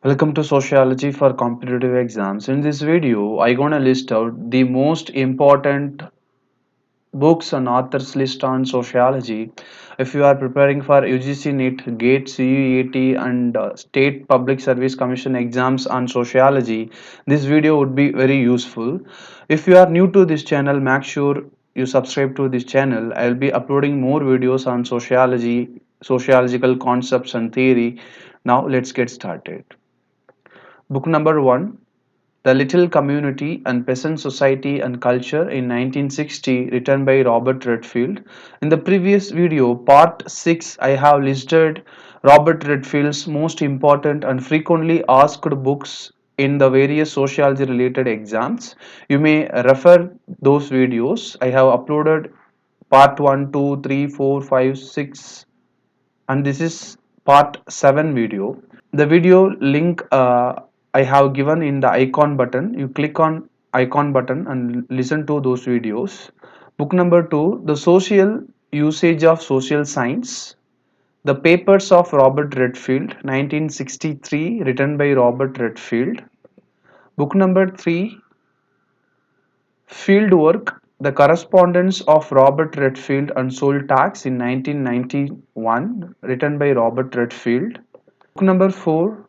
Welcome to Sociology for competitive exams. In this video, I gonna list out the most important books and authors list on sociology. If you are preparing for UGC NEET, GATE, CUET and State Public Service Commission exams on sociology, this video would be very useful. If you are new to this channel, make sure you subscribe to this channel. I will be uploading more videos on sociology, sociological concepts and theory. Now let's get started. Book number 1, The Little Community and Peasant Society and Culture in 1960, written by Robert Redfield. In the previous video, part 6, I have listed Robert Redfield's most important and frequently asked books in the various sociology related exams. You may refer those videos. I have uploaded part 1, 2, 3, 4, 5, 6, and this is part 7 video. The video link I have given in the icon button. You click on icon button and listen to those videos. Book number 2, The Social Usage of Social Science, The Papers of Robert Redfield, 1963, written by Robert Redfield. Book number 3, Fieldwork, The Correspondence of Robert Redfield and Soul Tax in 1991, written by Robert Redfield. Book number 4,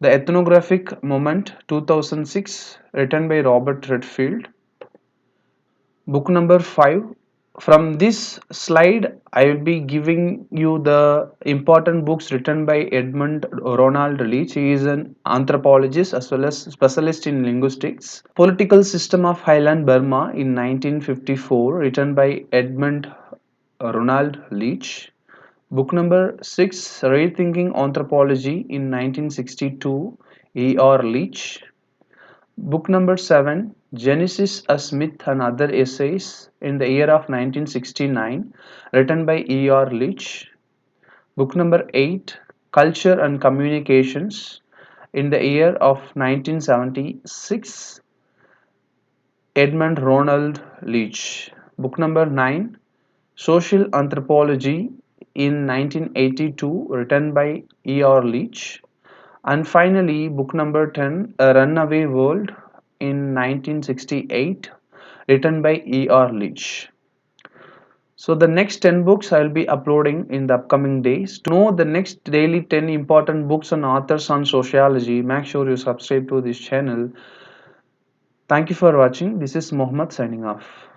The Ethnographic Movement, 2006, written by Robert Redfield. Book number 5. From this slide, I will be giving you the important books written by Edmund Ronald Leach. He is an anthropologist as well as specialist in linguistics. Political System of Highland Burma in 1954, written by Edmund Ronald Leach. Book number 6, Rethinking Anthropology in 1962, E.R. Leach. Book number 7, Genesis, a Myth and Other Essays in the year of 1969, written by E.R. Leach. Book number 8, Culture and Communications in the year of 1976, Edmund Ronald Leach. Book number 9, Social Anthropology in 1982, written by E.R. Leach. And finally, book number 10, A Runaway World in 1968, written by E.R. Leach. So the next 10 books I will be uploading in the upcoming days. To know the next daily 10 important books and authors on sociology, make sure you subscribe to this channel. Thank you for watching. This is Mohammed signing off.